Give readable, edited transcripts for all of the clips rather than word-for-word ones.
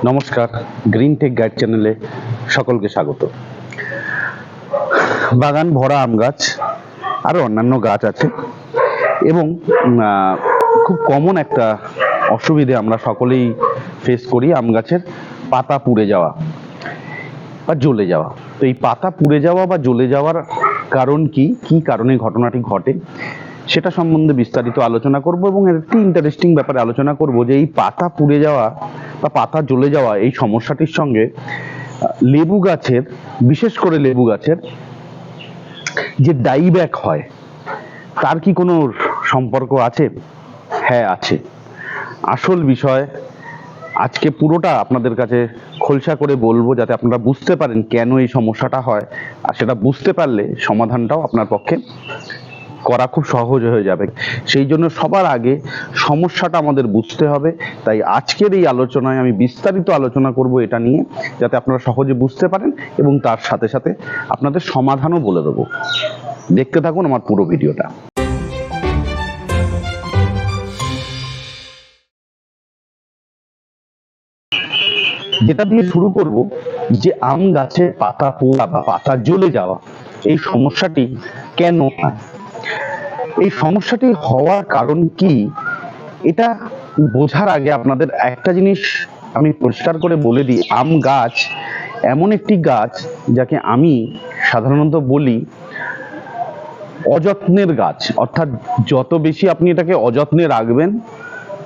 নমস্কার, green take guide চ্যানেলে সকলকে স্বাগত। বাগান ভরা আম গাছ আরও অন্যান্য গাছ আছে এবং খুব কমন একটা অসুবিধে আমরা সকলেই ফেস করি, আম গাছের পাতা পুড়ে যাওয়া বা জ্বলে যাওয়া। তো এই পাতা পুড়ে যাওয়া বা জ্বলে যাওয়ার কারণ কি কারণে ঘটনাটি ঘটে সেটা সম্বন্ধে বিস্তারিত আলোচনা করব এবং একটি ইন্টারেস্টিং ব্যাপারে আলোচনা করব যে এই পাতা পুড়ে যাওয়া বা পাতা জ্বলে যাওয়া এই সমস্যাটির সঙ্গে লেবু গাছের, বিশেষ করে লেবু গাছের যে ডাইব্যাক হয় তার কি কোনো সম্পর্ক আছে? হ্যাঁ, আছে। আসল বিষয় আজকে পুরোটা আপনাদের কাছে খোলসা করে বলবো যাতে আপনারা বুঝতে পারেন কেন এই সমস্যাটা হয়, আর সেটা বুঝতে পারলে সমাধানটাও আপনার পক্ষে করা খুব সহজ হয়ে যাবে। সেই জন্য সবার আগে সমস্যাটা আমাদের বুঝতে হবে। তাই আজকের এই আলোচনায় আমি বিস্তারিত আলোচনা করব এটা নিয়ে, যাতে আপনারা সহজে বুঝতে পারেন এবং তার সাথে সাথে আপনাদের সমাধানও বলে দেবো। দেখতে থাকুন আমার পুরো ভিডিওটা। যেটা দিয়ে শুরু করব যে আম গাছে পাতা পোড়া বা পাতা জ্বলে যাওয়া এই সমস্যাটি কেন হয়, এই সমস্যাটি হওয়ার কারণ কি, এটা বোঝার আগে আপনাদের একটা জিনিস আমি পরিষ্কার করে বলে দিই। আম গাছ এমন একটি গাছ যাকে আমি সাধারণত বলি অযত্নের গাছ। অর্থাৎ যত বেশি আপনি এটাকে অযত্নে রাখবেন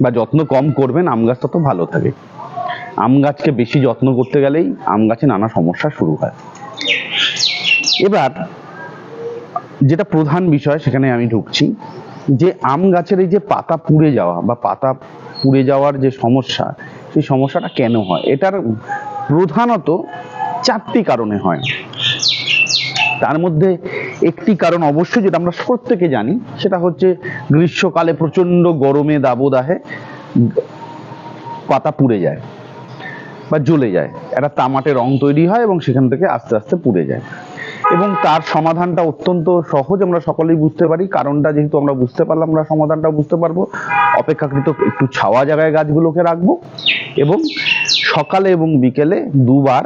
বা যত্ন কম করবেন, আম গাছ তত ভালো থাকে। আম গাছকে বেশি যত্ন করতে গেলেই আম গাছে নানা সমস্যা শুরু হয়। এবার যেটা প্রধান বিষয় সেখানে আমি ঢুকছি, যে আম গাছের এই যে পাতা পুড়ে যাওয়া বা পাতা পুড়ে যাওয়ার যে সমস্যা, সেই সমস্যাটা কেন হয়? এটার প্রধানত 4টি কারণে হয়। তার মধ্যে একটি কারণ অবশ্যই যেটা আমরা প্রত্যেকে জানি, সেটা হচ্ছে গ্রীষ্মকালে প্রচন্ড গরমে দাবদাহে পাতা পুড়ে যায় বা জ্বলে যায়, একটা তামাটে রং তৈরি হয় এবং সেখান থেকে আস্তে আস্তে পুড়ে যায়। এবং তার সমাধানটা অত্যন্ত সহজ, আমরা সকলেই বুঝতে পারি। কারণটা যেহেতু আমরা বুঝতে পারলাম, আমরা সমাধানটা বুঝতে পারবো। অপেক্ষাকৃত একটু ছাওয়া জায়গায় গাছগুলোকে রাখবো এবং সকালে এবং বিকেলে দুবার,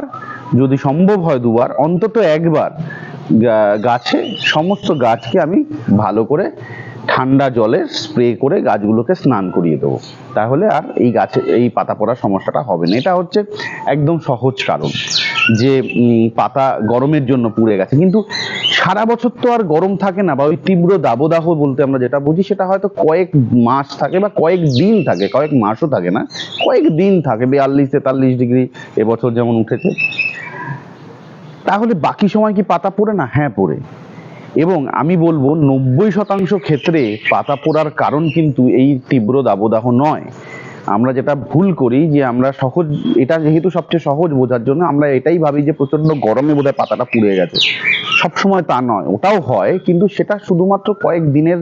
যদি সম্ভব হয় দুবার, অন্তত একবার গাছে, সমস্ত গাছকে আমি ভালো করে ঠান্ডা জলে স্প্রে করে গাছগুলোকে স্নান করিয়ে দেবো। তাহলে আর এই গাছে এই পাতা পড়ার সমস্যাটা হবে না। এটা হচ্ছে একদম সহজ কারণ, যে পাতা গরমের জন্য পুড়ে গেছে। কিন্তু সারা বছর তো আর গরম থাকে না, বা ওই তীব্র দাবদাহ বলতে আমরা যেটা বুঝি সেটা হয়তো কয়েক মাস থাকে বা কয়েক দিন থাকে, কয়েক মাসও থাকে না, কয়েক দিন থাকে। 42-43 ডিগ্রি এবছর যেমন উঠেছে। তাহলে বাকি সময় কি পাতা পড়ে না? হ্যাঁ, পড়ে। এবং আমি বলবো 90% ক্ষেত্রে পাতা পোড়ার কারণ কিন্তু এই তীব্র দাবদাহ নয়। আমরা যেটা ভুল করি, যে আমরা সহজ, এটা যেহেতু সবচেয়ে সহজ বোঝার জন্য আমরা এটাই ভাবি যে প্রচন্ড গরমে বোধহয় পাতাটা পুড়ে গেছে। সবসময় তা নয়, ওটাও হয়, কিন্তু সেটা শুধুমাত্র কয়েক দিনের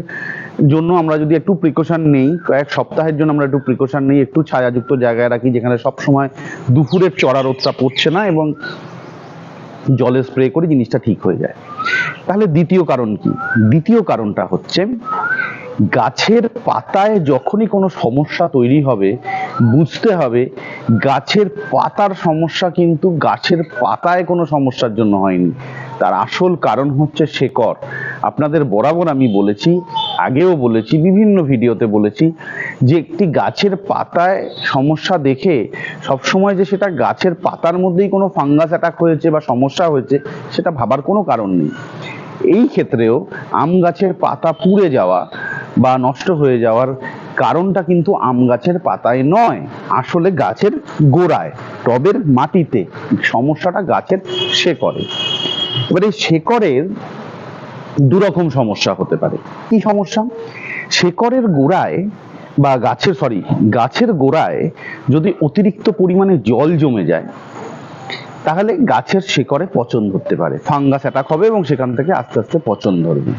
জন্য আমরা যদি একটু প্রিকশন নেই, কয়েক সপ্তাহের জন্য আমরা একটু প্রিকশন নেই, একটু ছায়াযুক্ত জায়গায় রাখি যেখানে সবসময় দুপুরের চড়া রোদটা পড়ছে না, এবং জলে স্প্রে করে জিনিসটা ঠিক হয়ে যায়। তাহলে দ্বিতীয় কারণ কি? দ্বিতীয় কারণটা হচ্ছে গাছের পাতায় যখনই কোনো সমস্যা তৈরি হবে, বুঝতে হবে গাছের পাতার সমস্যা কিন্তু গাছের পাতায় কোনো সমস্যার জন্য হয়নি। তার আসল কারণ হচ্ছে শেকড়। আপনাদের বরাবর আমি বলেছি, আগেও বলেছি, বিভিন্ন ভিডিওতে বলেছি, যে একটি গাছের পাতায় সমস্যা দেখে সবসময় যে সেটা গাছের পাতার মধ্যেই কোনো ফাঙ্গাস অ্যাটাক হয়েছে বা সমস্যা হয়েছে সেটা ভাবার কোনো কারণ নেই। এই ক্ষেত্রেও আম গাছের পাতা পুড়ে যাওয়া বা নষ্ট হয়ে যাওয়ার কারণটা কিন্তু আম গাছের পাতায় নয়, আসলে গাছের গোড়ায়, টবের মাটিতে। সমস্যাটা গাছের শেকড়ে। এবার এই শেকড়ের দুরকম সমস্যা হতে পারে। কি সমস্যা? শেকড়ের গোড়ায় বা গাছের গোড়ায় যদি অতিরিক্ত পরিমাণে জল জমে যায়, তাহলে গাছের শিকড়ে পচন ধরতে পারে, ফাঙ্গাস অ্যাটাক হবে এবং সেখান থেকে আস্তে আস্তে পচন ধরবে।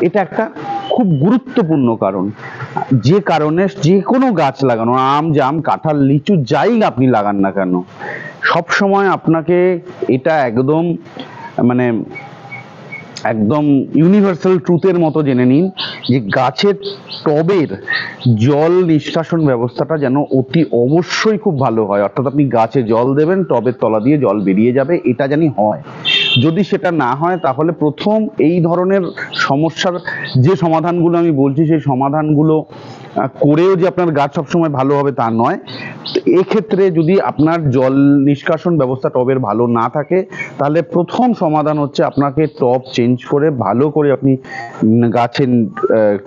এটা একটা খুব গুরুত্বপূর্ণ কারণ, যে কারণে যে কোনো গাছ লাগানো, আম, জাম, কাঁঠাল, লিচু, যাই আপনি লাগান না কেন, সব সময় আপনাকে এটা একদম একদম ইউনিভার্সাল ট্রুথের মতো জেনে নিন যে গাছের টবের জল নিষ্কাশন ব্যবস্থাটা যেন অতি অবশ্যই খুব ভালো হয়। অর্থাৎ আপনি গাছে জল দেবেন, টবের তলা দিয়ে জল বেরিয়ে যাবে, এটা জানি হয়। যদি সেটা না হয় তাহলে প্রথম এই ধরনের সমস্যার যে সমাধানগুলো আমি বলছি সেই সমাধানগুলো করেও যে আপনার গাছ সবসময় ভালো হবে তা নয়। এক্ষেত্রে যদি আপনার জল নিষ্কাশন ব্যবস্থা টবের ভালো না থাকে তাহলে প্রথম সমাধান হচ্ছে আপনাকে টব চেঞ্জ করে ভালো করে আপনি গাছের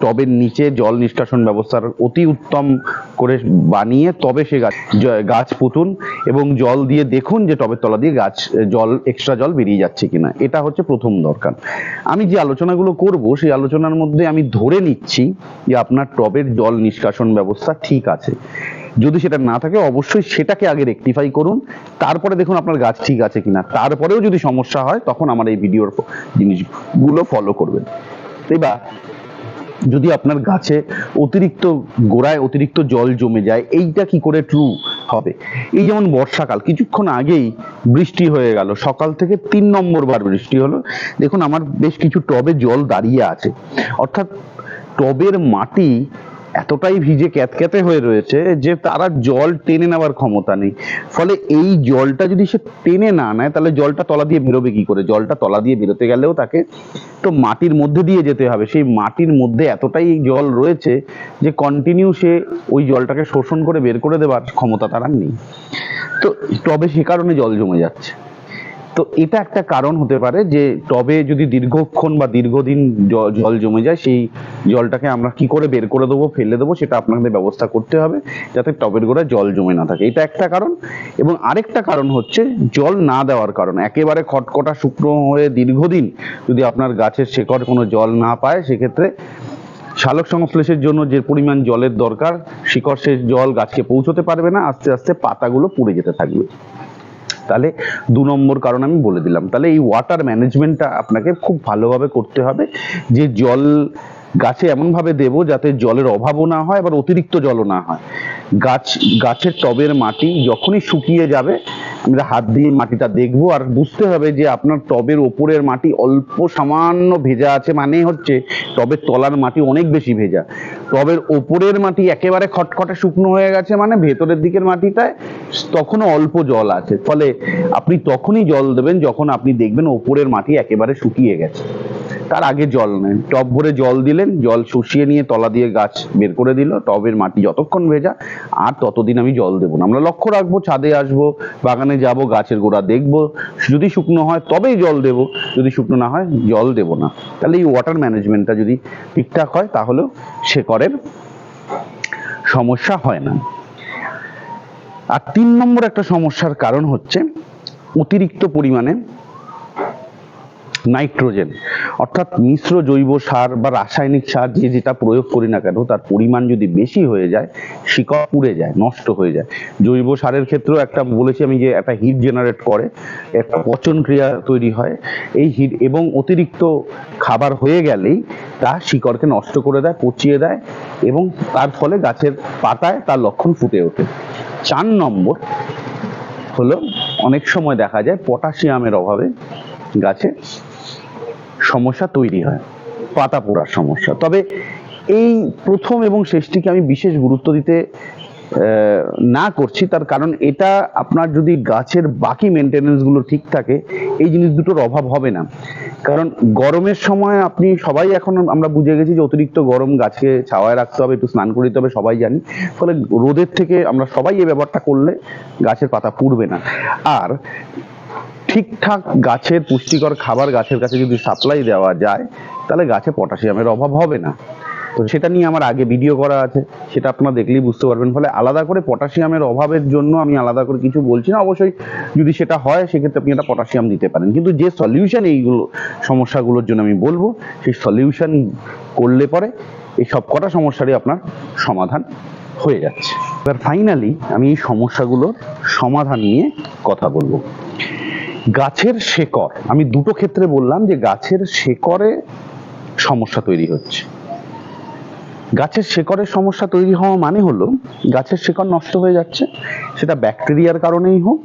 টবের নিচে জল নিষ্কাশন ব্যবস্থার অতি উত্তম করে বানিয়ে তবে সে গাছ পুঁতুন এবং জল দিয়ে দেখুন যে টবের তলা দিয়ে এক্সট্রা জল বেরিয়ে যাচ্ছে কিনা। এটা হচ্ছে প্রথম দরকার। আমি যে আলোচনাগুলো করব সেই আলোচনার মধ্যে আমি ধরে নিচ্ছি যে আপনার টবের জল নিষ্কাশন ব্যবস্থা ঠিক আছে। যদি সেটা না থাকে অবশ্যই সেটাকে আগে রেকটিফাই করুন, তারপরে দেখুন আপনার গাছ ঠিক আছে কিনা। তারপরেও যদি সমস্যা হয় তখন আমার এই ভিডিওর জিনিসগুলো ফলো করবেন। এবার যদি আপনার গাছে গোড়ায় অতিরিক্ত জল জমে যায়, এইটা কি করে ট্রু হবে? এই যেমন বর্ষাকাল, কিছুক্ষণ আগেই বৃষ্টি হয়ে গেল, সকাল থেকে 3 নম্বর বার বৃষ্টি হলো। দেখুন আমার বেশ কিছু টবে জল দাঁড়িয়ে আছে, অর্থাৎ টবের মাটি এতটাই ভিজে ক্যাতক্যাতে হয়ে রয়েছে যে তারা জল টেনে নেওয়ার ক্ষমতা নেই। ফলে এই জলটা যদি সে টেনে না নেয় তাহলে জলটা তলা দিয়ে বেরোবে কি করে? জলটা তলা দিয়ে বেরোতে গেলেও তাকে তো মাটির মধ্যে দিয়ে যেতে হবে। সেই মাটির মধ্যে এতটাই জল রয়েছে যে কন্টিনিউ সে ওই জলটাকে শোষণ করে বের করে দেওয়ার ক্ষমতা তার নেই। তো টবে সে কারণে জল জমে যাচ্ছে। তো এটা একটা কারণ হতে পারে যে টবে যদি দীর্ঘক্ষণ বা দীর্ঘদিন জল জমে যায়, সেই জলটাকে আমরা কি করে বের করে দেবো, ফেলে দেবো, সেটা আপনাদের ব্যবস্থা করতে হবে যাতে টবের গোড়ায় জল জমে না থাকে। এটা একটা কারণ। এবং আরেকটা কারণ হচ্ছে জল না দেওয়ার কারণ। একেবারে খটখটা শুকনো হয়ে দীর্ঘদিন যদি আপনার গাছের শেকড় কোনো জল না পায়, সেক্ষেত্রে সালোক সংশ্লেষের জন্য যে পরিমাণ জলের দরকার শিকড় সে জল গাছকে পৌঁছতে পারবে না, আস্তে আস্তে পাতাগুলো পুড়ে যেতে থাকবে। তাহলে 2 নম্বর কারণ আমি বলে দিলাম। তাহলে এই ওয়াটার ম্যানেজমেন্টটা আপনাকে খুব ভালোভাবে করতে হবে, যে জল গাছে এমনভাবে দেবো যাতে জলের অভাবও না হয় আবার অতিরিক্ত জলও না হয়। গাছের টবের মাটি যখনই শুকিয়ে যাবে আমরা হাত দিয়ে মাটিটা দেখবো আর বুঝতে হবে যে আপনার টবের ওপরের মাটি অল্প সামান্য ভেজা আছে, মানে হচ্ছে টবের তলার মাটি অনেক বেশি ভেজা। টবের ওপরের মাটি একেবারে খটখটে শুকনো হয়ে গেছে, মানে ভেতরের দিকের মাটিটায় তখনও অল্প জল আছে। ফলে আপনি তখনই জল দেবেন যখন আপনি দেখবেন ওপরের মাটি একেবারে শুকিয়ে গেছে, তার আগে জল নেন। টব ভরে জল দিলেন, জল শুষিয়ে নিয়ে তলা দিয়ে গাছ বের করে দিল। টবের মাটি যতক্ষণ ভেজা আর ততদিন আমি জল দেবো না। আমরা লক্ষ্য রাখবো, ছাদে আসবো, বাগানে যাব, গাছের গোড়া দেখবো, যদি শুকনো হয় তবেই জল দেবো, যদি শুকনো না হয় জল দেবো না। তাহলে এই ওয়াটার ম্যানেজমেন্টটা যদি ঠিকঠাক হয় তাহলেও শেকড়ের সমস্যা হয় না। আর 3 নম্বর একটা সমস্যার কারণ হচ্ছে অতিরিক্ত পরিমাণে নাইট্রোজেন, অর্থাৎ মিশ্র জৈব সার বা রাসায়নিক সার যেটা প্রয়োগ করি না কেন তার পরিমাণ যদি বেশি হয়ে যায় শিকড় পুড়ে যায়, নষ্ট হয়ে যায়। জৈব সারের ক্ষেত্রেও একটা বলেছি আমি যে একটা হিট জেনারেট করে, একটা পচন ক্রিয়া তৈরি হয়। এই হিট এবং অতিরিক্ত খাবার হয়ে গেলেই তা শিকড়কে নষ্ট করে দেয়, পচিয়ে দেয় এবং তার ফলে গাছের পাতায় তার লক্ষণ ফুটে ওঠে। 4 নম্বর হলো অনেক সময় দেখা যায় পটাশিয়ামের অভাবে গাছে সমস্যা তৈরি হয়, পাতা পোড়ার সমস্যা। তবে এই প্রথম এবং শেষটিকে আমি বিশেষ গুরুত্ব দিতে না করছি, তার কারণ এটা আপনার যদি গাছের বাকি মেনটেনেন্স গুলো ঠিক থাকে এই জিনিস দুটোর অভাব হবে না। কারণ গরমের সময় আপনি সবাই এখন আমরা বুঝে গেছি যে অতিরিক্ত গরম গাছকে ছাওয়ায় রাখতে হবে, একটু স্নান করে দিতে হবে, সবাই জানি। ফলে রোদের থেকে আমরা সবাই এই ব্যাপারটা করলে গাছের পাতা পুড়বে না। আর ঠিকঠাক গাছের পুষ্টিকর খাবার গাছের কাছে যদি সাপ্লাই দেওয়া যায় তাহলে গাছে পটাশিয়ামের অভাব হবে না। তো সেটা নিয়ে আমার আগে ভিডিও করা আছে, সেটা আপনারা দেখলেই বুঝতে পারবেন। ফলে আলাদা করে পটাশিয়ামের অভাবের জন্য আমি আলাদা করে কিছু বলছি না। অবশ্যই যদি সেটা হয় সেক্ষেত্রে আপনি একটা পটাশিয়াম দিতে পারেন, কিন্তু যে সলিউশন এইগুলো সমস্যাগুলোর জন্য আমি বলবো সেই সলিউশন করলে পরে এই সব কটা সমস্যারই আপনার সমাধান হয়ে যাচ্ছে। এবার ফাইনালি আমি এই সমস্যাগুলোর সমাধান নিয়ে কথা বলবো। গাছের শেকড়, আমি দুটো ক্ষেত্রে বললাম যে গাছের শেকড়ে সমস্যা তৈরি হচ্ছে। গাছের শেকড়ের সমস্যা তৈরি হওয়া মানে হলো গাছের শেকড় নষ্ট হয়ে যাচ্ছে, সেটা ব্যাকটেরিয়ার কারণেই হোক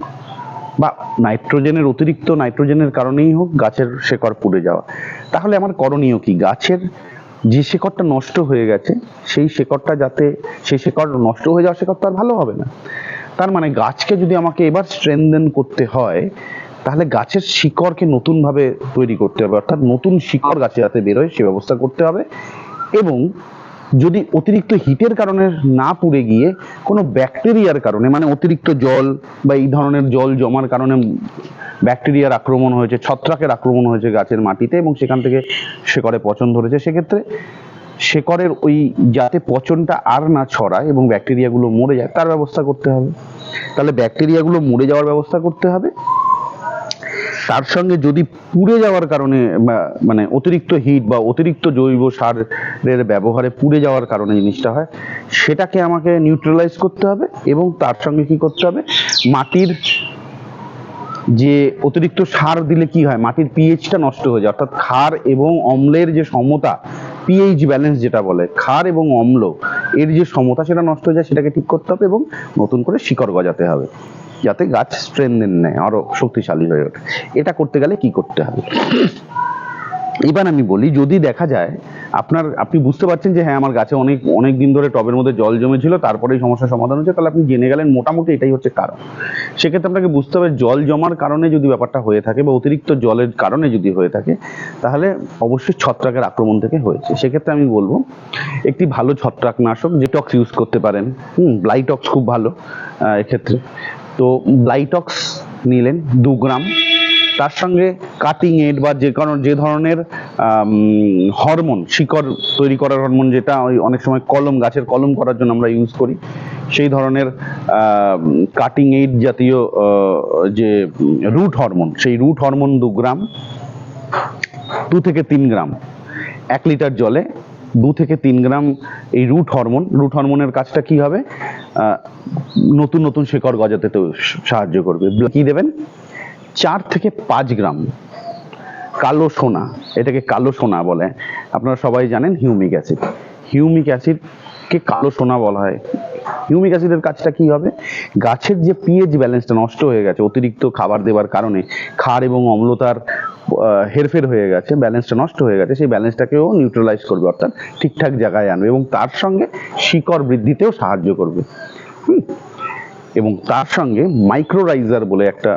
বা নাইট্রোজেনের অতিরিক্ত নাইট্রোজেনের কারণেই হোক গাছের শেকড় পুড়ে যাওয়া, তাহলে আমার করণীয় কি? গাছের যে শেকড়টা নষ্ট হয়ে গেছে সেই শেকড়টা যাতে, সেই শেকড় নষ্ট হয়ে যাওয়া শেকড় তো আর ভালো হবে না। তার মানে গাছকে যদি আমাকে এবার স্ট্রেনথেন করতে হয়, তাহলে গাছের শিকড়কে নতুনভাবে তৈরি করতে হবে, অর্থাৎ নতুন শিকড় গাছে যাতে বেরোয় সে ব্যবস্থা করতে হবে। এবং যদি অতিরিক্ত হিটের কারণে না পুড়ে গিয়ে কোনো ব্যাকটেরিয়ার কারণে, মানে অতিরিক্ত জল বা এই ধরনের জল জমার কারণে ব্যাকটেরিয়ার আক্রমণ হয়েছে, ছত্রাকের আক্রমণ হয়েছে গাছের মাটিতে এবং সেখান থেকে শেকড়ে পচন ধরেছে, সেক্ষেত্রে শেকড়ের ওই যাতে পচনটা আর না ছড়ায় এবং ব্যাকটেরিয়াগুলো মরে যায় তার ব্যবস্থা করতে হবে। তাহলে ব্যাকটেরিয়াগুলো মরে যাওয়ার ব্যবস্থা করতে হবে। তার সঙ্গে যদি পুড়ে যাওয়ার কারণে মানে অতিরিক্ত হিট বা অতিরিক্ত জৈব সারের ব্যবহারে পুড়ে যাওয়ার কারণে জিনিসটা হয়, সেটাকে আমাকে নিউট্রালাইজ করতে হবে। এবং তার সঙ্গে কি করতে হবে, মাটির যে অতিরিক্ত সার দিলে কি হয়, মাটির পিএইচটা নষ্ট হয়ে যায়, অর্থাৎ ক্ষার এবং অম্লের যে সমতা, পিএইচ ব্যালেন্স যেটা বলে, ক্ষার এবং অম্ল এর যে সমতা সেটা নষ্ট হয়ে যায়, সেটাকে ঠিক করতে হবে এবং নতুন করে শিকড় গজাতে হবে যাতে গাছ স্ট্রেনথেন নেয়, আরো শক্তিশালী হয়ে ওঠে। এটা করতে গেলে কি করতে হবে? এবার আমি বলি, যদি দেখা যায় আপনি বুঝতে পারছেন যে হ্যাঁ আমার গাছে অনেক দিন ধরে টবের মধ্যে জল জমেছিল, তারপরে এই সমস্যার সমাধান হচ্ছে, তাহলে আপনি জেনে গেলেন মোটামুটি এটাই হচ্ছে কারণ। সেক্ষেত্রে আপনাকে বুঝতে হবে জল জমার কারণে যদি ব্যাপারটা হয়ে থাকে বা অতিরিক্ত জলের কারণে যদি হয়ে থাকে, তাহলে অবশ্যই ছত্রাকের আক্রমণ থেকে হয়েছে। সেক্ষেত্রে আমি বলবো একটি ভালো ছত্রাকনাশক জেটক্স ইউজ করতে পারেন। ব্লাইটক্স খুব ভালো এক্ষেত্রে। তো ব্লাইটক্স নিলেন 2 গ্রাম, তার সঙ্গে কাটিং এড বা যে ধরনের হরমোন, শিকড় তৈরি করার হরমোন, যেটা ওই অনেক সময় গাছের কলম করার জন্য আমরা ইউজ করি, সেই ধরনের কাটিং এড জাতীয় যে রুট হরমোন, সেই রুট হরমোন 2 গ্রাম, 2 থেকে 3 গ্রাম 1 লিটার জলে, 2 থেকে 3 গ্রাম এই রুট হরমোনের কাজটা কি হবে, নতুন শিকড় গজাতে তো সাহায্য করবে। কি দেবেন? 4 থেকে 5 গ্রাম কালো সোনা, এটাকে কালো সোনা বলে, আপনারা সবাই জানেন হিউমিক অ্যাসিডকে কালো সোনা বলা হয়। হিউমিক অ্যাসিডের কাজটা কি হবে, গাছের যে পিএইচ ব্যালেন্সটা নষ্ট হয়ে গেছে অতিরিক্ত খাবার দেওয়ার কারণে, ক্ষার এবং অম্লতার হেরফের হয়ে গেছে, ব্যালেন্সটা নষ্ট হয়ে গেছে, সেই ব্যালেন্সটাকেও নিউট্রালাইজ করবে, অর্থাৎ ঠিকঠাক জায়গায় আনবে এবং তার সঙ্গে শিকড় বৃদ্ধিতেও সাহায্য করবে। এবং তার সঙ্গে মাইক্রোরাইজার বলে একটা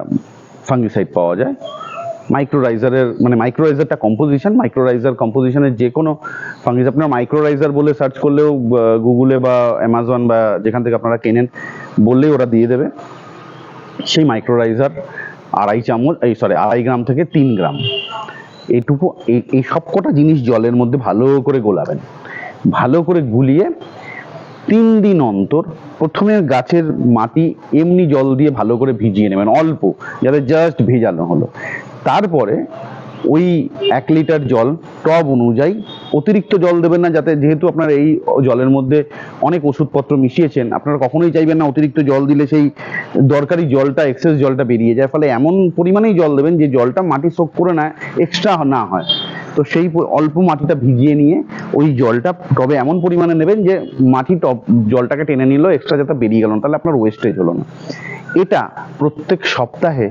ফাঙ্গিসাইড পাওয়া যায়। মাইক্রোরাইজারটা কম্পোজিশনের যে কোনো ফাঙ্গিস, আপনারা মাইক্রোরাইজার বলে সার্চ করলেও গুগলে বা অ্যামাজন বা যেখান থেকে আপনারা কেনেন বললেই ওরা দিয়ে দেবে। সেই মাইক্রোরাইজার 2.5 গ্রাম থেকে 3 গ্রাম, এইটুকু এই সবকটা জিনিস জলের মধ্যে ভালো করে গোলাবেন। ভালো করে গুলিয়ে 3 দিন অন্তর প্রথমে গাছের মাটি এমনি জল দিয়ে ভালো করে ভিজিয়ে নেবেন, অল্প, যাতে জাস্ট ভেজানো হলো। তারপরে ওই 1 লিটার জল টব অনুযায়ী, অতিরিক্ত জল দেবেন না, যাতে যেহেতু আপনার এই জলের মধ্যে অনেক ওষুধপত্র মিশিয়েছেন, আপনারা কখনোই চাইবেন না অতিরিক্ত জল দিলে সেই দরকারি জলটা, এক্সেস জলটা বেরিয়ে যায়, ফলে এমন পরিমাণেই জল দেবেন যে জলটা মাটি সোক করে না, এক্সট্রা না হয়। তো সেই অল্প মাটিটা ভিজিয়ে নিয়ে ওই জলটা টবে এমন পরিমাণে নেবেন যে মাটি জলটাকে টেনে নিল, এক্সট্রা যেটা বেরিয়ে গেল, তাহলে আপনার ওয়েস্টেজ হলো না। এটা প্রত্যেক সপ্তাহে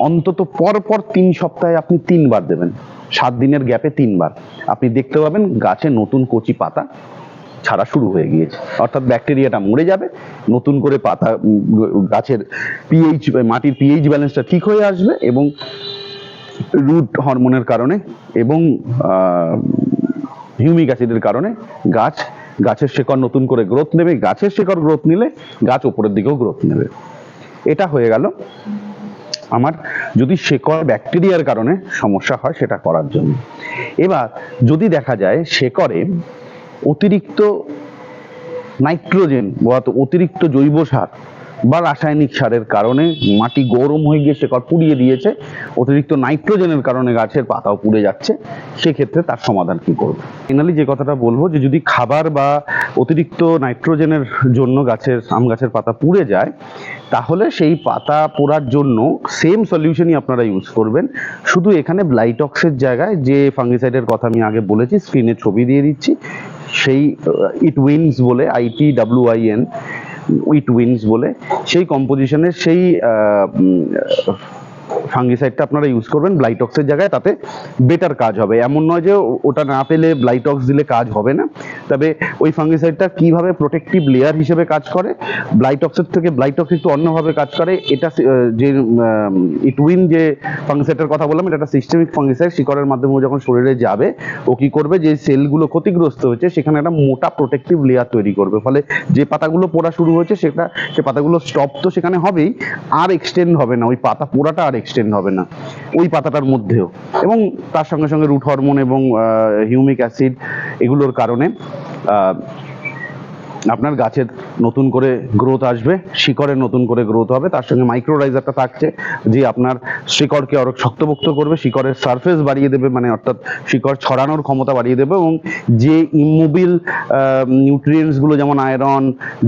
অন্তত পরপর 3 সপ্তাহে আপনি 3 বার দেবেন, 7 দিনের গ্যাপে 3 বার। আপনি দেখতে পাবেন গাছে নতুন কচি পাতা ছাড়া শুরু হয়ে গিয়েছে, অর্থাৎ ব্যাকটেরিয়াটা মরে যাবে, নতুন করে পাতা, গাছের পিএইচ, মাটির পিএইচ ব্যালেন্সটা ঠিক হয়ে আসবে এবং রুট হরমোনের কারণে এবং হিউমিক অ্যাসিডের কারণে গাছের শেকড় নতুন করে গ্রোথ নেবে। গাছের শেকড় গ্রোথ নিলে গাছ ওপরের দিকেও গ্রোথ নেবে। এটা হয়ে গেল আমার যদি শেকড় ব্যাকটেরিয়ার কারণে সমস্যা হয় সেটা করার জন্য। এবার যদি দেখা যায় শেকড়ে অতিরিক্ত নাইট্রোজেন বা অতিরিক্ত জৈব সার বা রাসায়নিক সারের কারণে মাটি গরম হয়ে গিয়ে শেকড় পুড়িয়ে দিয়েছে, অতিরিক্ত নাইট্রোজেনের কারণে গাছের পাতাও পুড়ে যাচ্ছে, সেক্ষেত্রে তার সমাধান কি করব? ফাইনালি যে কথাটা বলবো, যে যদি খাবার বা অতিরিক্ত নাইট্রোজেনের জন্য আম গাছের পাতা পুড়ে যায়, তাহলে সেই পাতা পোড়ার জন্য সেম সলিউশনই আপনারা ইউজ করবেন, শুধু এখানে ব্লাইটক্সের জায়গায় যে ফাঙ্গিসাইডের কথা আমি আগে বলেছি, স্ক্রিনে ছবি দিয়ে দিচ্ছি, সেই ইট উইনস বলে, ITWIN, উইট উইন্স বলে, সেই কম্পোজিশনের সেই ফাঙ্গিসাইডটা আপনারা ইউজ করবেন ব্লাইটক্সের জায়গায়, তাতে বেটার কাজ হবে। এমন নয় যে ওটা না পেলে ব্লাইটক্স দিলে কাজ হবে না, তবে ওই ফাঙ্গিসাইডটা কিভাবে প্রোটেক্টিভ লেয়ার হিসেবে কাজ করে, ব্লাইটক্সের থেকে ব্লাইটক্স একটু অন্যভাবে কাজ করে। এটা যে ইটউইন যে ফাঙ্গিসাইডের কথা বললাম, এটা একটা সিস্টেমিক ফাঙ্গিসাইড। শিকড়ের মাধ্যমে যখন শরীরে যাবে, ও কি করবে, যে সেলগুলো ক্ষতিগ্রস্ত হয়েছে সেখানে একটা মোটা প্রোটেক্টিভ লেয়ার তৈরি করবে, ফলে যে পাতাগুলো পোড়া শুরু হয়েছে সে পাতাগুলো স্টপ তো সেখানে হবেই, আর এক্সটেন্ড হবে না, ওই পাতা পোড়াটা আর এক্সটেন্ড হবে না ওই পাতাটার মধ্যেও। এবং তার সঙ্গে সঙ্গে রুট হরমোন এবং হিউমিক অ্যাসিড এগুলোর কারণে আপনার গাছের নতুন করে গ্রোথ আসবে, শিকড়ের নতুন করে গ্রোথ হবে। তার সঙ্গে মাইক্রোরাইজারটা থাকছে যে আপনার শিকড়কে আরো শক্তপোক্ত করবে, শিকড়ের সারফেস বাড়িয়ে দেবে, মানে অর্থাৎ শিকড় ছড়ানোর ক্ষমতা বাড়িয়ে দেবে, এবং যে ইমমোবিল নিউট্রিয়েন্টসগুলো যেমন আয়রন,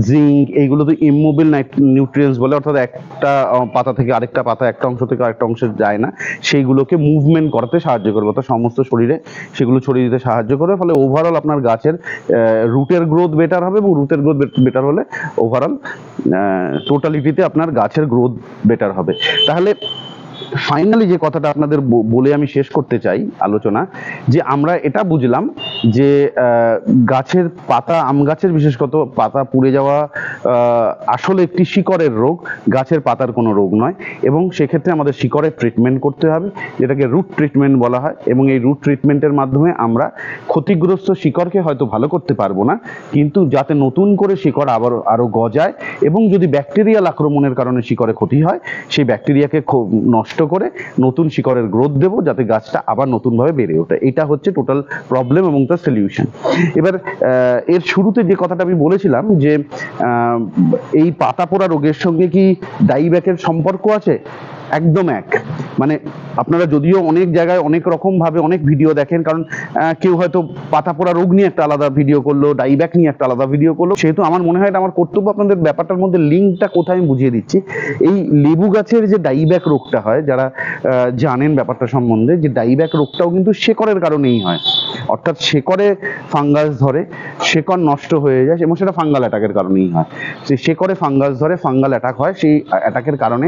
জিঙ্ক, এইগুলো তো ইমমোবিল নিউট্রিয়েন্টস বলে, অর্থাৎ একটা পাতা থেকে আরেকটা পাতা, একটা অংশ থেকে আরেকটা অংশে যায় না, সেইগুলোকে মুভমেন্ট করাতে সাহায্য করবে, অর্থাৎ সমস্ত শরীরে সেগুলো ছড়িয়ে দিতে সাহায্য করবে। ফলে ওভারঅল আপনার গাছের রুটের গ্রোথ বেটার হবে, এবং রুটের গ্রোথ বেটার হলে ওভারঅল টোটালিটিতে আপনার গাছের গ্রোথ বেটার হবে। তাহলে ফাইনালি যে কথাটা আপনাদের বলে আমি শেষ করতে চাই আলোচনা, যে আমরা এটা বুঝলাম যে গাছের পাতা, আম গাছের বিশেষত পাতা পুড়ে যাওয়া আসলে একটি শিকড়ের রোগ, গাছের পাতার কোনো রোগ নয়, এবং সেক্ষেত্রে আমাদের শিকড়ের ট্রিটমেন্ট করতে হবে, যেটাকে রুট ট্রিটমেন্ট বলা হয়। এবং এই রুট ট্রিটমেন্টের মাধ্যমে আমরা ক্ষতিগ্রস্ত শিকড়কে হয়তো ভালো করতে পারবো না, কিন্তু যাতে নতুন করে শিকড় আরো গজায়, এবং যদি ব্যাকটেরিয়াল আক্রমণের কারণে শিকড়ে ক্ষতি হয়, সেই ব্যাকটেরিয়াকে নষ্ট করে নতুন শিকড়ের গ্রোথ দেবো, যাতে গাছটা আবার নতুনভাবে বেড়ে ওঠে। এটা হচ্ছে টোটাল প্রবলেম এবং তার সলিউশন। এবার এর শুরুতে যে কথাটা আমি বলেছিলাম যে এই পাতা পোড়া রোগের সঙ্গে কি ডাইব্যাকের সম্পর্ক আছে, একদম এক। মানে আপনারা যদিও অনেক জায়গায় অনেক রকম ভাবে অনেক ভিডিও দেখেন, কারণ কেউ হয়তো পাতা পোড়া রোগ নিয়ে একটা আলাদা ভিডিও করলো, ডাইব্যাক নিয়ে একটা আলাদা ভিডিও করলো, সেহেতু আমার মনে হয় এটা আমার কর্তব্য আপনাদের ব্যাপারটার মধ্যে লিঙ্কটা কোথায় আমি বুঝিয়ে দিচ্ছি। এই লেবু গাছের যে ডাইব্যাক রোগটা হয়, যারা জানেন ব্যাপারটা সম্বন্ধে, যে ডাইব্যাক রোগটাও কিন্তু শেকড়ের কারণেই হয়, অর্থাৎ শেকড়ে ফাঙ্গাস ধরে, শেকড় নষ্ট হয়ে যায়, এবং সেটা ফাঙ্গাল অ্যাটাকের কারণেই হয়। সেই শেকড়ে ফাঙ্গাস ধরে, ফাঙ্গাল অ্যাটাক হয়, সেই অ্যাটাকের কারণে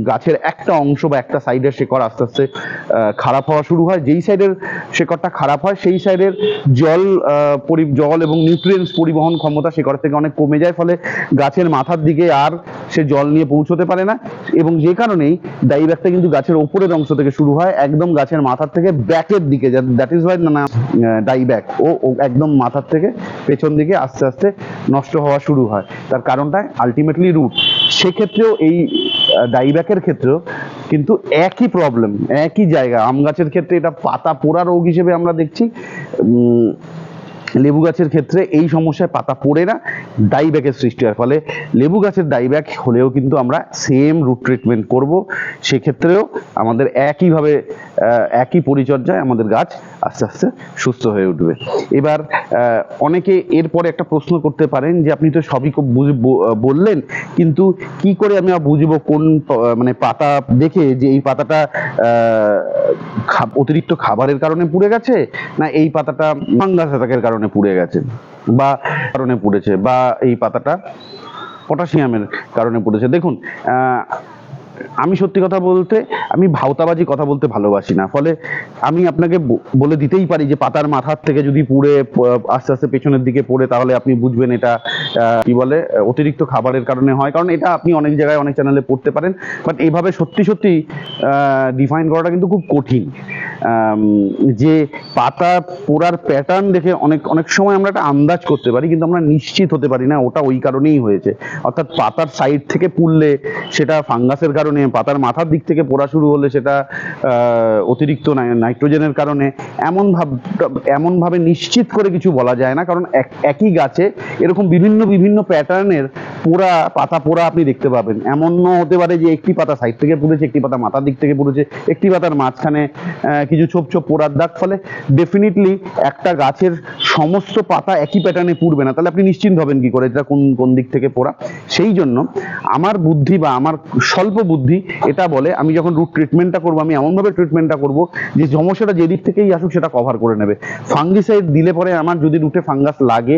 গাছের একটা অংশ বা একটা সাইডের শেকড় আস্তে আস্তে খারাপ হওয়া শুরু হয়। যেই সাইডের শেকড়টা খারাপ হয়, সেই সাইডের জল এবং নিউট্রিয়েন্টস পরিবহন ক্ষমতা শেকড় থেকে অনেক কমে যায়, ফলে গাছের মাথার দিকে আর সে জল নিয়ে পৌঁছতে পারে না, এবং যে কারণেই ডাইব্যাকটা কিন্তু গাছের ওপরের অংশ থেকে শুরু হয়, একদম গাছের মাথার থেকে ব্যাকের দিকে, দ্যাট ইজ ওয়াই না ডাইব্যাক ও একদম মাথার থেকে পেছন দিকে আস্তে আস্তে নষ্ট হওয়া শুরু হয়। তার কারণটা আলটিমেটলি রুট। সেক্ষেত্রেও এই ডাইব্যাকের ক্ষেত্রেও কিন্তু একই প্রবলেম, একই জায়গা। আম গাছের ক্ষেত্রে এটা পাতা পোড়া রোগ হিসেবে আমরা দেখছি, লেবু গাছের ক্ষেত্রে এই সমস্যায় পাতা পড়ে না, ডাইব্যাকের সৃষ্টি হয়। ফলে লেবু গাছের ডাইব্যাক হলেও কিন্তু আমরা সেম রুট ট্রিটমেন্ট করব, সেক্ষেত্রেও আমাদের একইভাবে একই পরিচর্যায় আমাদের গাছ আস্তে আস্তে সুস্থ হয়ে উঠবে। এবার অনেকে এরপরে একটা প্রশ্ন করতে পারেন যে আপনি তো সবই বললেন, কিন্তু কি করে আমি বুঝবো কোন মানে পাতা দেখে যে এই পাতাটা অতিরিক্ত খাবারের কারণে পুড়ে গেছে, না এই পাতাটা ফাঙ্গাস অ্যাটাকের কারণে পুড়ে গেছে, বা কারণে পুড়েছে, বা এই পাতাটা পটাশিয়ামের কারণে পুড়েছে। দেখুন, আমি সত্যি কথা বলতে আমি ভাওতাবাজি কথা বলতে ভালোবাসি না, ফলে আমি আপনাকে বলে দিতেই পারি যে পাতার মাথার থেকে যদি পুড়ে আস্তে আস্তে পেছনের দিকে পড়ে, তাহলে আপনি বুঝবেন এটা কি বলে অতিরিক্ত খাবারের কারণে হয়, কারণ এটা আপনি অনেক জায়গায় অনেক চ্যানেলে পড়তে পারেন, বাট এইভাবে সত্যি সত্যি ডিফাইন করাটা কিন্তু খুব কঠিন। যে পাতা পোড়ার প্যাটার্ন দেখে অনেক সময় আমরা একটা আন্দাজ করতে পারি, কিন্তু আমরা নিশ্চিত হতে পারি না ওটা ওই কারণেই হয়েছে। অর্থাৎ পাতার সাইড থেকে পুড়লে সেটা ফাঙ্গাসের কারণে, পাতার দিক থেকে পোড়া শুরু হলে সেটা অতিরিক্ত নাইট্রোজেনের কারণে, এমন ভাবে নিশ্চিত করে কিছু বলা যায় না, কারণ একই গাছে এরকম বিভিন্ন প্যাটার্নের পাতা পোড়া আপনি দেখতে পাবেন। এমনও হতে পারে যে একটি পাতা সাইড থেকে পুড়েছে, একটি পাতা মাথার দিক থেকে পুড়েছে, একটি পাতার মাঝখানে কিছু ছোপ পোড়ার দাগ। ফলে ডেফিনেটলি একটা গাছের সমস্ত পাতা একই প্যাটার্নে পুড়বে না, তাহলে আপনি নিশ্চিন্ত হবেন কি করে এটা কোন দিক থেকে পোড়া। সেই জন্য আমার বুদ্ধি বা আমার স্বল্প বুদ্ধি বুদ্ধি এটা বলে আমি যখন রুট ট্রিটমেন্টটা করবো আমি এমনভাবে ট্রিটমেন্টটা করব যে সমস্যাটা যেদিক থেকেই আসুক সেটা কভার করে নেবে। ফাঙ্গিসাইড দিলে পরে আমার যদি রুটে ফাঙ্গাস লাগে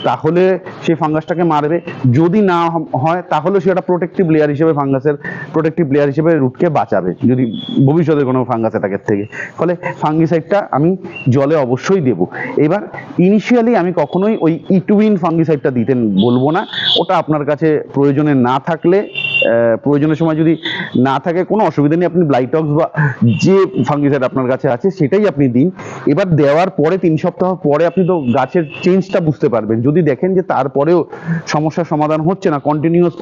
তাহলে সেই ফাঙ্গাসটাকে মারবে, যদি না হয় তাহলে সেটা প্রোটেক্টিভ লেয়ার হিসেবে ফাঙ্গাসের প্রোটেক্টিভ লেয়ার হিসেবে রুটকে বাঁচাবে যদি ভবিষ্যতে কোনো ফাঙ্গাস অ্যাটাকের থেকে। ফলে ফাঙ্গিসাইডটা আমি জলে অবশ্যই দেব। এবার ইনিশিয়ালি আমি কখনোই ওই ইটুইন ফাঙ্গিসাইডটা দিতে বলবো না, ওটা আপনার কাছে প্রয়োজনে না থাকলে প্রয়োজনের সময় যদি না থাকে কোনো অসুবিধা নেই, আপনি ব্লাইটক্স বা যে ফাঙ্গিসাইড আপনার কাছে আছে সেটাই আপনি দিন। এবার দেওয়ার পরে 3 সপ্তাহ পরে আপনি তো গাছের চেঞ্জটা বুঝতে পারবেন। যদি দেখেন যে তারপরেও সমস্যার সমাধান হচ্ছে না, কন্টিনিউয়াস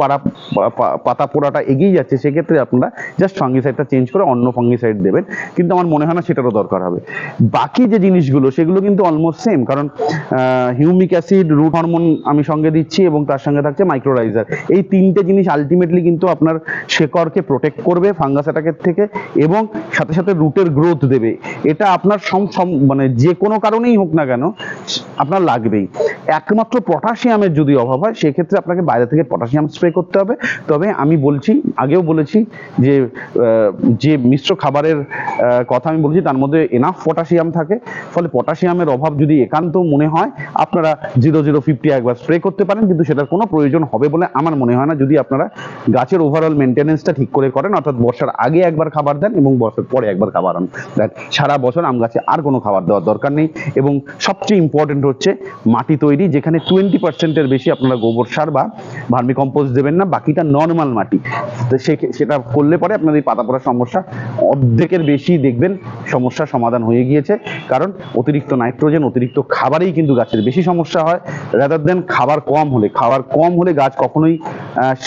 পাতা পোড়াটা এগিয়ে যাচ্ছে, সেক্ষেত্রে আপনারা জাস্ট ফাঙ্গিসাইডটা চেঞ্জ করে অন্য ফাঙ্গিসাইড দেবেন, কিন্তু আমার মনে হয় না সেটারও দরকার হবে। বাকি যে জিনিসগুলো সেগুলো কিন্তু অলমোস্ট সেম, কারণ হিউমিক অ্যাসিড, রুট হরমোন আমি সঙ্গে দিচ্ছি এবং তার সঙ্গে থাকছে মাইক্রোরাইজার। এই 3টে জিনিস আলটিমেটলি কিন্তু আপনার শেকড়কে প্রোটেক্ট করবে ফাঙ্গাস অ্যাটাকের থেকে এবং সাথে সাথে রুটের গ্রোথ দেবে। এটা আপনার মানে যে কোনো কারণেই হোক না কেন আপনার লাগবেই। একমাত্র পটাশিয়ামের যদি অভাব হয় সেক্ষেত্রে আপনাকে বাইরে থেকে পটাশিয়াম স্প্রে করতে হবে। তবে আমি বলছি, আগেও বলেছি যে যে মিশ্র খাবারের কথা আমি বলছি তার মধ্যে এনাফ পটাশিয়াম থাকে, ফলে পটাশিয়ামের অভাব যদি একান্ত মনে হয় আপনারা 0050 একবার স্প্রে করতে পারেন, কিন্তু সেটার কোনো প্রয়োজন হবে বলে আমার মনে হয় না যদি আপনারা গাছের ওভারঅল মেনটেনেন্সটা ঠিক করে করেন, অর্থাৎ বর্ষার আগে একবার খাবার দেন এবং বর্ষার পরে একবার খাবার দেন। সারা বছর আম গাছে আর কোনো খাবার দেওয়ার দরকার নেই। এবং সবচেয়ে ইম্পর্টেন্ট হচ্ছে মাটি তৈরি, যেখানে 20%-এর বেশি আপনারা গোবর সার বা ভার্মি কম্পোস্ট দেবেন না, বাকিটা নর্মাল মাটি। সেটা করলে পরে আপনাদের এই পাতা পড়ার সমস্যা অর্ধেকের বেশি দেখবেন সমস্যার সমাধান হয়ে গিয়েছে। কারণ অতিরিক্ত নাইট্রোজেন, অতিরিক্ত খাবারেই কিন্তু গাছের বেশি সমস্যা হয়, রাদার দেন খাবার কম হলে গাছ কখনোই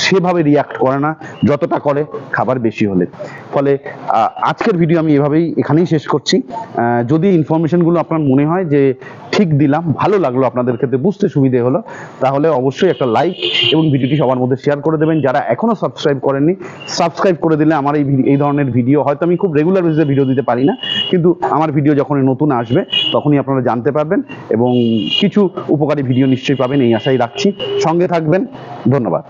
সেভাবে রিয়াক্ট করে না যতটা করে খাবার বেশি হলে। ফলে আজকের ভিডিও আমি এখানেই শেষ করছি। যদি ইনফরমেশনগুলো আপনার মনে হয় যে ঠিক দিলাম, ভালো লাগলো, আপনাদের ক্ষেত্রে বুঝতে সুবিধে হলো, তাহলে অবশ্যই একটা লাইক এবং ভিডিওটি সবার মধ্যে শেয়ার করে দেবেন। যারা এখনো সাবস্ক্রাইব করেননি, সাবস্ক্রাইব করে দিলে আমার এই ধরনের ভিডিও, হয়তো আমি খুব রেগুলার বেসিসে ভিডিও দিতে পারি না, কিন্তু আমার ভিডিও যখনই নতুন আসবে তখনই আপনারা জানতে পারবেন এবং কিছু উপকারী ভিডিও নিশ্চয়ই পাবেন, এই আশাই রাখছি। সঙ্গে থাকবেন, ধন্যবাদ।